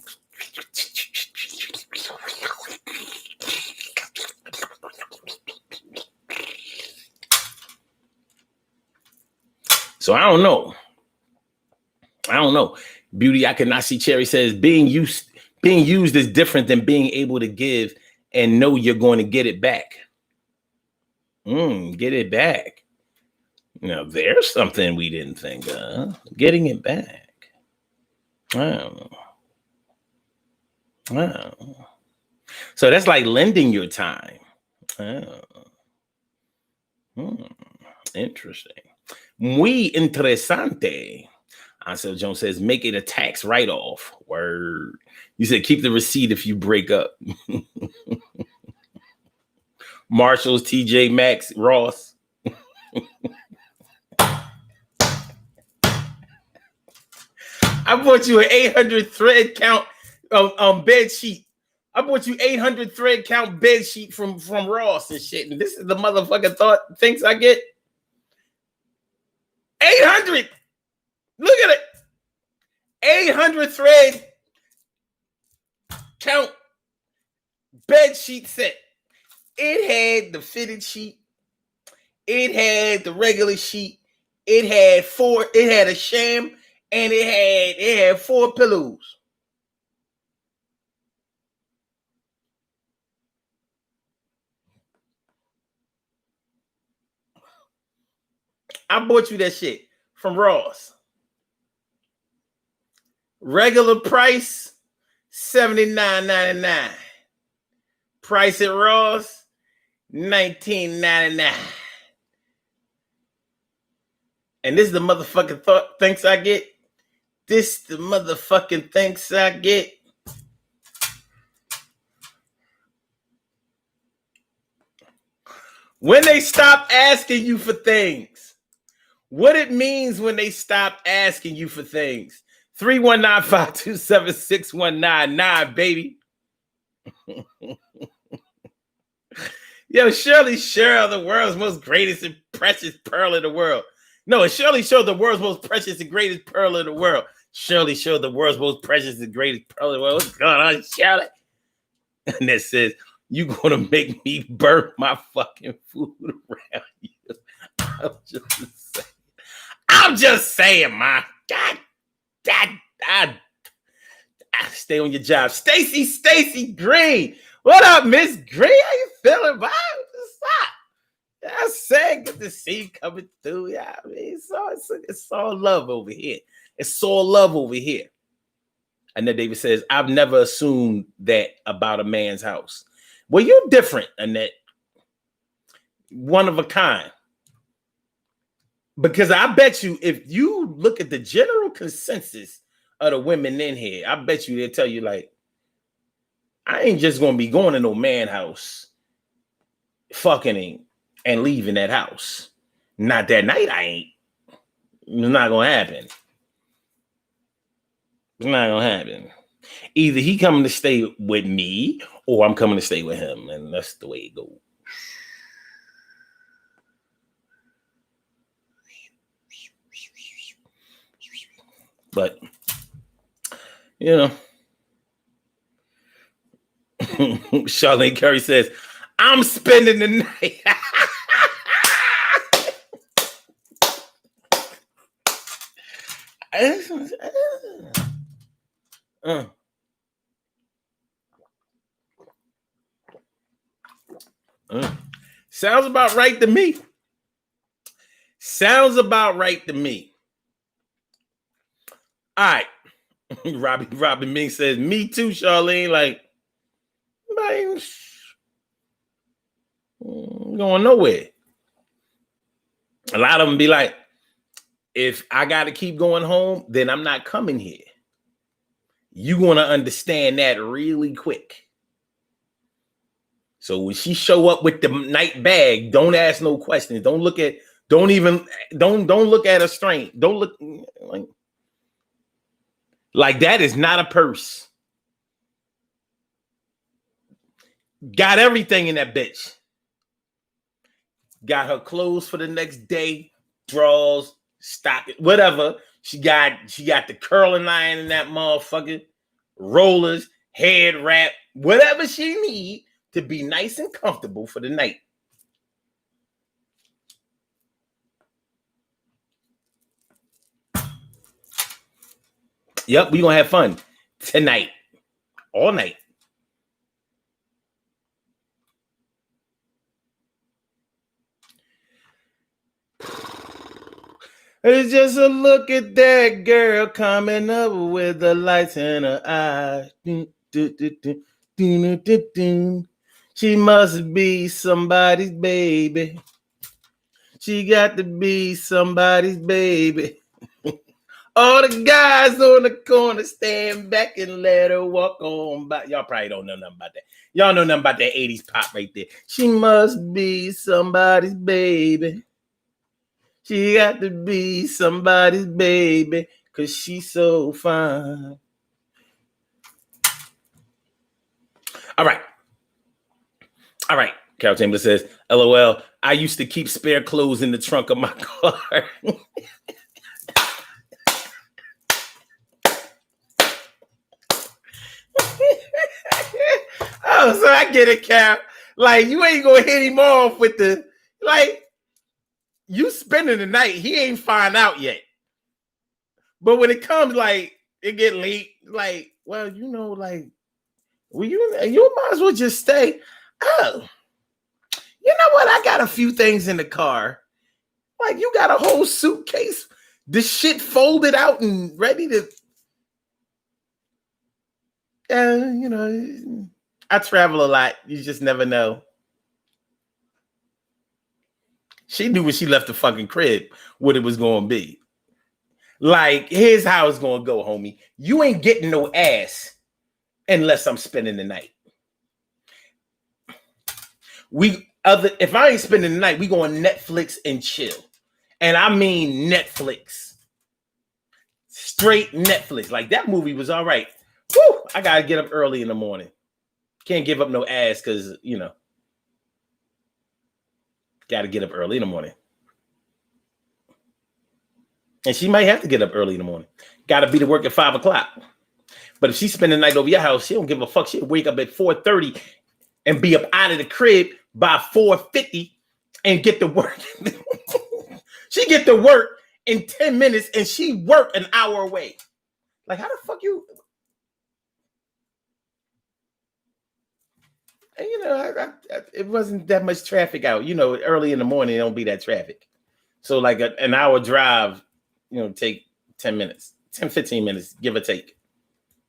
so I don't know. Beauty I cannot see Cherry says being used is different than being able to give and know you're going to get it back. Get it back. Now there's something we didn't think of. Getting it back. Oh. So that's like lending your time. Interesting. Muy interesante. Ansel Jones says, make it a tax write-off. Word. You said keep the receipt if you break up. Marshalls, TJ Maxx, Ross. I bought you an 800 thread count bed sheet. I bought you 800 thread count bed sheet from Ross and shit. And this is the motherfucker thinks I get 800. Look at it. 800 thread count bed sheet set. It had the fitted sheet. It had the regular sheet. It had a sham, and it had 4 pillows. I bought you that shit from Ross. Regular price, $79.99. Price at Ross, $19.99. And this is the motherfucking thanks I get. This the motherfucking thanks I get. When they stop asking you for things. What it means when they stop asking you for things. 319-527-6199, baby. Yo, Shirley Cheryl, the world's most greatest and precious pearl in the world. No, it's Shirley Show, the world's most precious and greatest pearl in the world. Shirley Show, the world's most precious and greatest pearl in the world. What's going on, Shirley? And that says, you gonna make me burn my fucking food around you. I'm just saying, ma. God, stay on your job. Stacy Green. What up, Miss Green? How you feeling, Bob? What's up? I said, good to see you coming through. Yeah, I mean, it's all love over here. It's all love over here. And then David says, I've never assumed that about a man's house. Well, you're different, Annette. One of a kind. Because I bet you, if you look at the general consensus of the women in here, I bet you they'll tell you, like, I ain't just going to be going to no man house, fucking and leaving that house. Not that night, I ain't. It's not gonna happen. It's not gonna happen. Either he coming to stay with me or I'm coming to stay with him, and that's the way it goes. But you know, Charlene Curry says, "I'm spending the night." Sounds about right to me. Sounds about right to me. All right. Robbie Ming says, me too, Charlene. Like, going nowhere. A lot of them be like, if I got to keep going home, then I'm not coming here. You're going to understand that really quick. So when she show up with the night bag, don't ask no questions. Don't look at her strength. Don't look like that is not a purse. Got everything in that bitch. Got her clothes for the next day, drawers, stock, whatever. She got the curling iron in that motherfucker, rollers, head wrap, whatever she need to be nice and comfortable for the night. Yep, we gonna have fun tonight, all night. It's just a look at that girl coming up with the lights in her eyes. She must be somebody's baby. She got to be somebody's baby. All the guys on the corner stand back and let her walk on by. Y'all probably don't know nothing about that. Y'all know nothing about that 80s pop right there. She must be somebody's baby. She got to be somebody's baby because she's so fine. All right. Carol Chambers says, LOL, I used to keep spare clothes in the trunk of my car. Oh, so I get it, Carol. Like, you ain't going to hit him off with the, like, you spending the night, he ain't find out yet. But when it comes, like, it get late, like, well, you know, like, well, you might as well just stay. Oh, you know what? I got a few things in the car. Like, you got a whole suitcase, this shit folded out and ready to. You know, I travel a lot. You just never know. She knew when she left the fucking crib what it was going to be. Like, here's how it's going to go, homie. You ain't getting no ass unless I'm spending the night. If I ain't spending the night, we going Netflix and chill. And I mean Netflix. Straight Netflix. Like, that movie was all right. Whew, I got to get up early in the morning. Can't give up no ass because, you know, got to get up early in the morning. And she might have to get up early in the morning. Got to be to work at 5 o'clock. But if she's spending the night over your house, she don't give a fuck. She'll wake up at 4:30 and be up out of the crib by 4:50 and get to work. She get to work in 10 minutes and she work an hour away. Like, how the fuck you... And, you know, it wasn't that much traffic out. You know, early in the morning, it don't be that traffic. So, like, an hour drive, you know, take 10 minutes, 10, 15 minutes, give or take.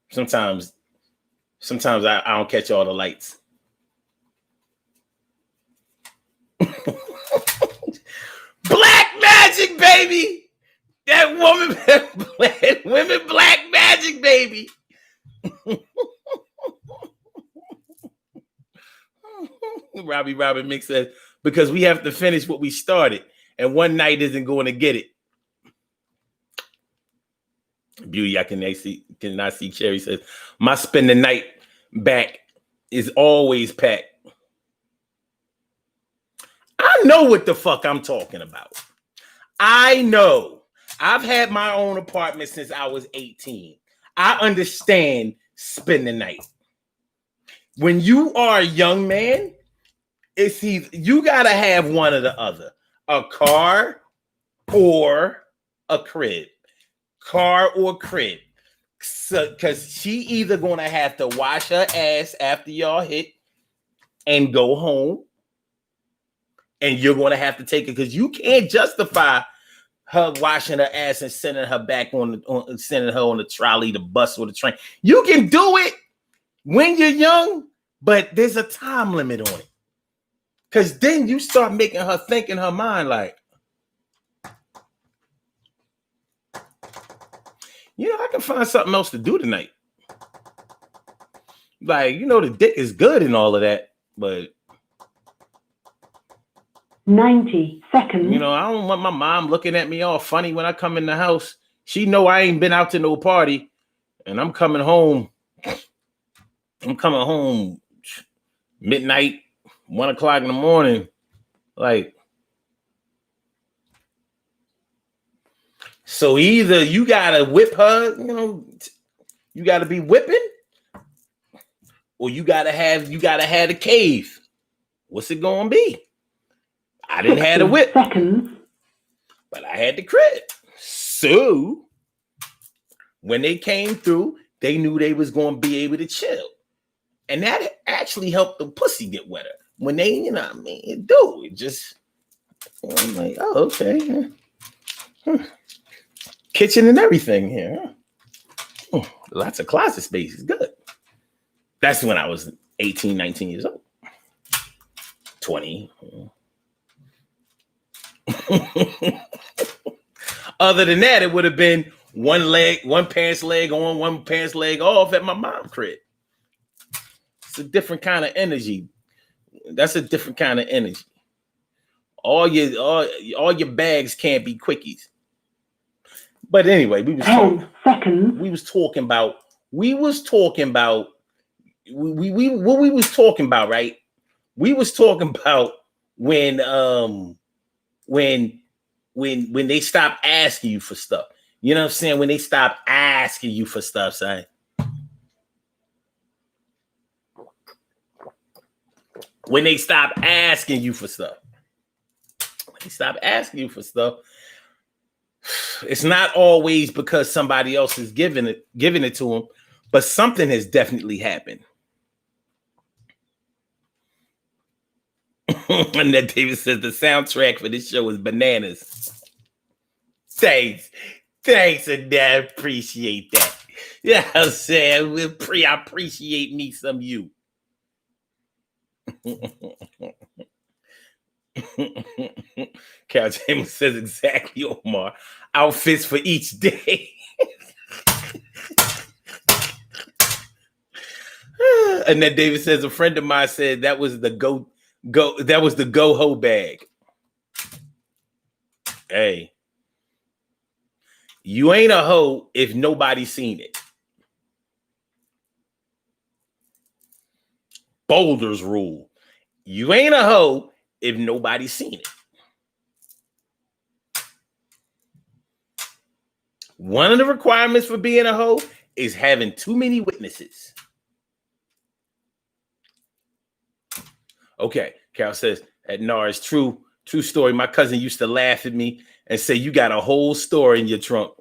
Sometimes I don't catch all the lights. Black magic, baby! That women black magic, baby! Robbie Mix says, because we have to finish what we started. and one night isn't going to get it. Beauty, I cannot see. Cherry says, my spend the night back is always packed. I know what the fuck I'm talking about. I know. I've had my own apartment since I was 18. I understand spend the night. When you are a young man, it's either you gotta have one or the other. A car or a crib. Car or crib. So, cause she either gonna have to wash her ass after y'all hit and go home. And you're gonna have to take it because you can't justify her washing her ass and sending her back sending her on the trolley, the bus, or the train. You can do it when you're young, but there's a time limit on it. Because then you start making her think in her mind like, I can find something else to do tonight. Like, the dick is good and all of that, but 90 seconds. I don't want my mom looking at me all funny when I come in the house. She know I ain't been out to no party, and I'm coming home. Midnight, 1:00 in the morning. Like, so either you gotta whip her, you gotta be whipping, or you gotta have the cave. What's it gonna be? I didn't have the whip, but I had the crib. So when they came through, they knew they was going to be able to chill. And that actually helped the pussy get wetter. When they, it just, I'm like, oh, okay. Kitchen and everything here. Lots of closet space is good. That's when I was 18, 19 years old. 20. Other than that, it would have been one pants leg on, one pants leg off at my mom's crib. It's a different kind of energy. That's a different kind of energy. All your bags can't be quickies. But anyway, we was talking about right? We was talking about when they stop asking you for stuff. You know what I'm saying? When they stop asking you for stuff, son. When they stop asking you for stuff. It's not always because somebody else is giving it to them, but something has definitely happened. And that David says the soundtrack for this show is bananas. Thanks, and I appreciate that. Yeah, I'm saying I appreciate me some you. Carol James says exactly, Omar. Outfits for each day. And then David says a friend of mine said that was the go-ho bag. Hey, you ain't a hoe if nobody's seen it. Boulder's rule. You ain't a hoe if nobody's seen it. One of the requirements for being a hoe is having too many witnesses. Okay, Carol says, it's true story. My cousin used to laugh at me and say, you got a whole story in your trunk.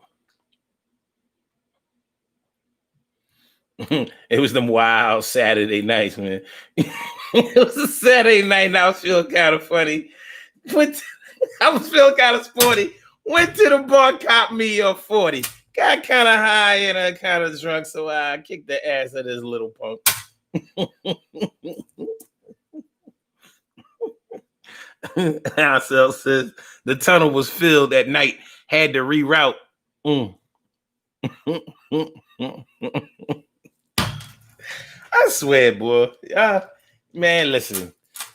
It was them wild Saturday nights, man. It was a Saturday night and I was feeling kind of funny. I was feeling kind of sporty. Went to the bar, copped me a 40. Got kind of high and kind of drunk, so I kicked the ass of this little punk. Ourselves says the tunnel was filled at night, had to reroute. I swear, boy. Man, listen.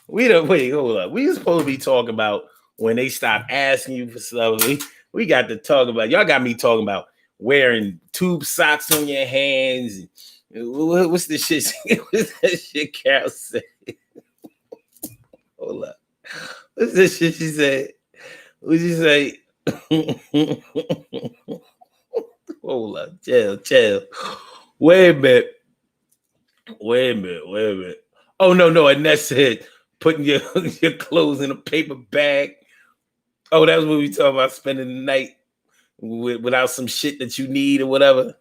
Hold up. We supposed to be talking about when they stop asking you for stuff. We got to talk about, y'all got me talking about wearing tube socks on your hands. What's the shit? What's that shit Carol said? Hold up. What's this shit she said? What'd you say? Hold up. Chill. Wait a minute. Oh, no. And that's it. Putting your clothes in a paper bag. Oh, that was what we talking about, spending the night without some shit that you need or whatever.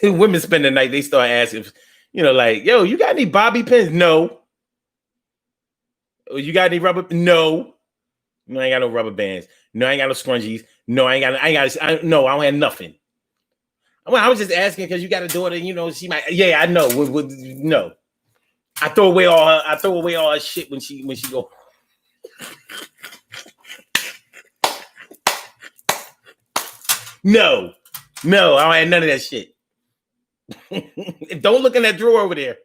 Women spend the night, they start asking, like, yo, you got any bobby pins? No. You got any rubber? No. No, I ain't got no rubber bands. No, I ain't got no scrunchies. No, I don't have nothing. Well, I was just asking because you got a daughter, she might. Yeah, I know. No, I throw away all her shit when she go. No, I don't have none of that shit. Don't look in that drawer over there,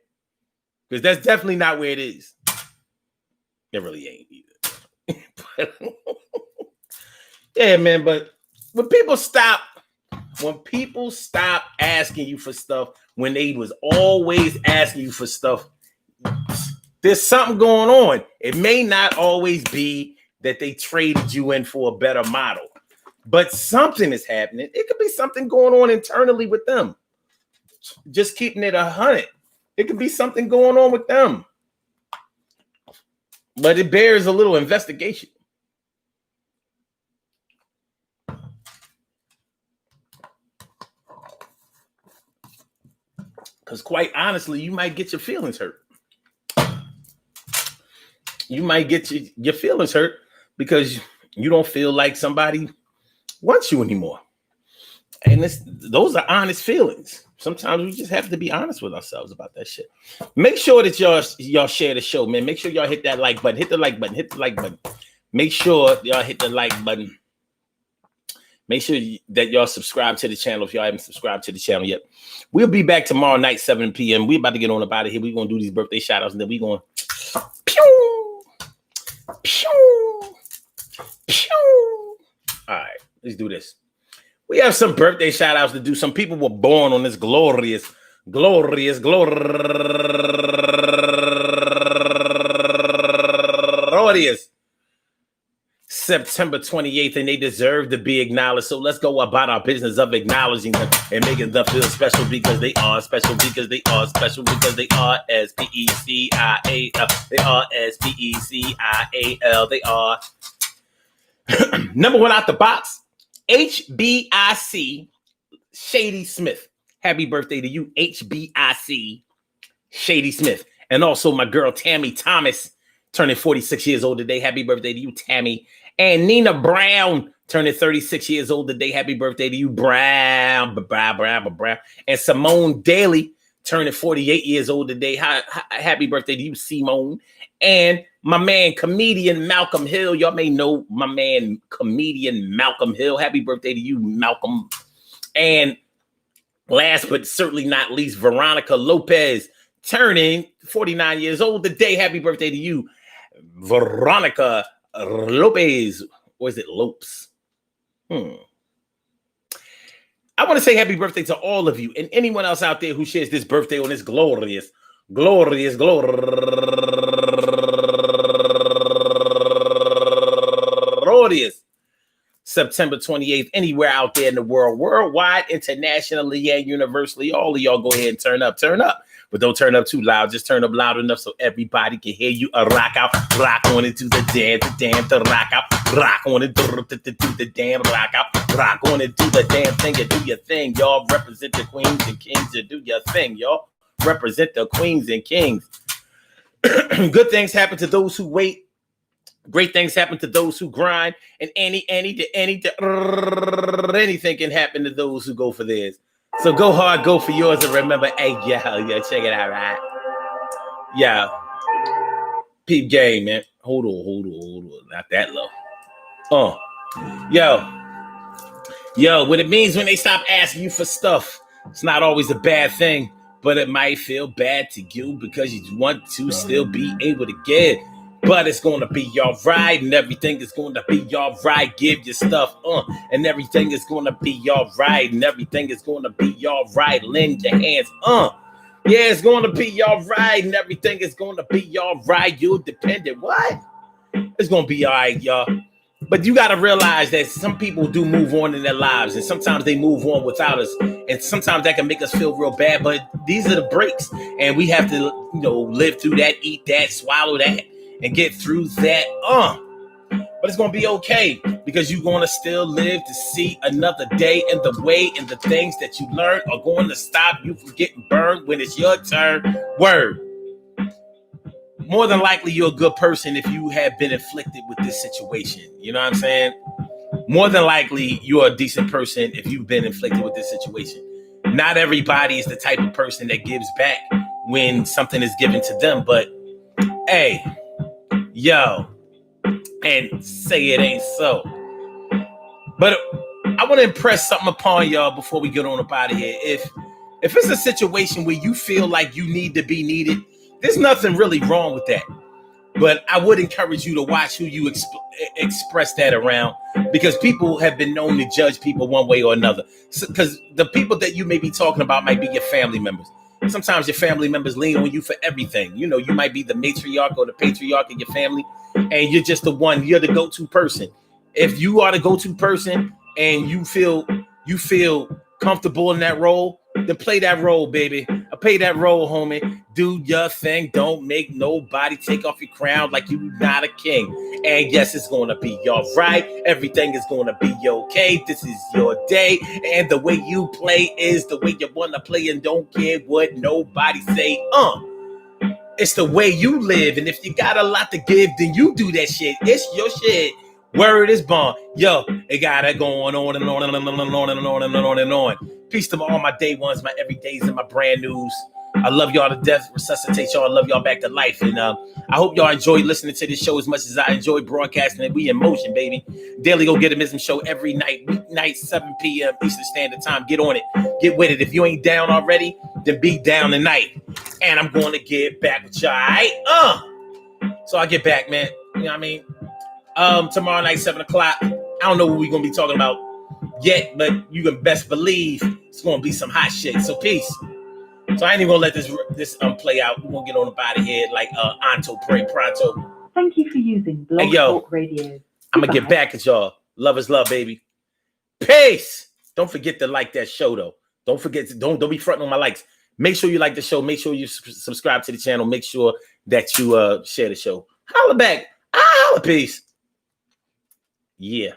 because that's definitely not where it is. It really ain't either. Yeah, man. But when people stop asking you for stuff, when they was always asking you for stuff, there's something going on. It may not always be that they traded you in for a better model, but something is happening. It could be something going on internally with them. Just keeping it 100. It could be something going on with them. But it bears a little investigation. Because quite honestly, you might get your feelings hurt. You might get your feelings hurt because you don't feel like somebody wants you anymore. And those are honest feelings. Sometimes we just have to be honest with ourselves about that shit. Make sure that y'all share the show, man. Make sure y'all hit that like button. Hit the like button. Make sure y'all hit the like button. Make sure that y'all subscribe to the channel if y'all haven't subscribed to the channel yet. We'll be back tomorrow night, 7 p.m. We're about to get on about it here. We're going to do these birthday shout outs and then we're going pew, pew, pew. All right, let's do this. We have some birthday shout outs to do. Some people were born on this glorious September 28th, and they deserve to be acknowledged. So let's go about our business of acknowledging them and making them feel special because they are special, because they are special, because they are S-P-E-C-I-A-L. They are S-P-E-C-I-A-L. They are number one out the box, HBIC Shady Smith. Happy birthday to you, HBIC Shady Smith. And also my girl Tammy Thomas, turning 46 years old today. Happy birthday to you, Tammy. And Nina Brown, turning 36 years old today. Happy birthday to you, Brown. And Simone Daly, turning 48 years old today. Happy birthday to you, Simone. And my man, comedian Malcolm Hill. Y'all may know my man, comedian Malcolm Hill. Happy birthday to you, Malcolm. And last but certainly not least, Veronica Lopez, turning 49 years old today. Happy birthday to you, Veronica Lopez. Or is it Lopes? I want to say happy birthday to all of you and anyone else out there who shares this birthday on this glorious September 28th, anywhere out there in the world, worldwide, internationally, and universally. All of y'all go ahead and turn up. But don't turn up too loud. Just turn up loud enough so everybody can hear you. Rock out, rock on into the damn, the rock out, rock on it, do the damn, rock out, rock on it, do the damn thing. You do your thing, y'all. Represent the queens and kings. You do your thing, y'all. Represent the queens and kings. Good things happen to those who wait. Great things happen to those who grind. And anything can happen to those who go for theirs. So go hard, go for yours, and remember, hey, yo, check it out, right? Yeah. Peep game, man. Hold on. Not that low. Yo, what it means when they stop asking you for stuff, it's not always a bad thing, but it might feel bad to you because you want to still be able to give. But it's gonna be all right, and everything is gonna be all right. Give your stuff, and everything is gonna be all right, and everything is gonna be all right. Lend your hands, yeah, it's gonna be all right, and everything is gonna be all right. You're dependent, what? It's gonna be all right, y'all. But you gotta realize that some people do move on in their lives, and sometimes they move on without us, and sometimes that can make us feel real bad. But these are the breaks, and we have to, live through that, eat that, swallow that, and get through that. But it's gonna be okay because you're gonna still live to see another day, and the way and the things that you learn are going to stop you from getting burned when it's your turn. Word. More than likely, you're a good person if you have been inflicted with this situation. You know what I'm saying? More than likely, you're a decent person if you've been inflicted with this situation. Not everybody is the type of person that gives back when something is given to them, but hey, yo, and say it ain't so. But I want to impress something upon y'all before we get on up out of here. If it's a situation where you feel like you need to be needed, there's nothing really wrong with that. But I would encourage you to watch who you express that around, because people have been known to judge people one way or another. Because the people that you may be talking about might be your family members. Sometimes your family members lean on you for everything. You might be the matriarch or the patriarch of your family, and you're just you're the go-to person. If you are the go-to person and you feel comfortable in that role, then play that role, baby. Play that role, homie. Do your thing. Don't make nobody take off your crown like you're not a king. And yes, it's going to be all right. Everything is going to be okay. This is your day. And the way you play is the way you want to play, and don't care what nobody say. It's the way you live. And if you got a lot to give, then you do that shit. It's your shit. Word is born. Yo, it got it going on and on and on and on and on and on and on. Peace to all my day ones, my everydays, and my brand news. I love y'all to death. Resuscitate y'all. I love y'all back to life. And I hope y'all enjoy listening to this show as much as I enjoy broadcasting it. We in motion, baby. Daily Go Get a Mism show every night, weeknight, 7 p.m. Eastern Standard Time. Get on it. Get with it. If you ain't down already, then be down tonight. And I'm going to get back with y'all, all right? So I'll get back, man. You know what I mean? Tomorrow night, 7 o'clock. I don't know what we're going to be talking about yet, but you can best believe it's going to be some hot shit. So peace. So I ain't even going to let this play out. We're going to get on up out of here like Anto Pray Pronto. Thank you for using Blog Talk Radio. I'm going to get back at y'all. Love is love, baby. Peace. Don't forget to like that show, though. Don't forget to, don't be fronting on my likes. Make sure you like the show. Make sure you subscribe to the channel. Make sure that you share the show. Holla back. Holla, peace. Yeah.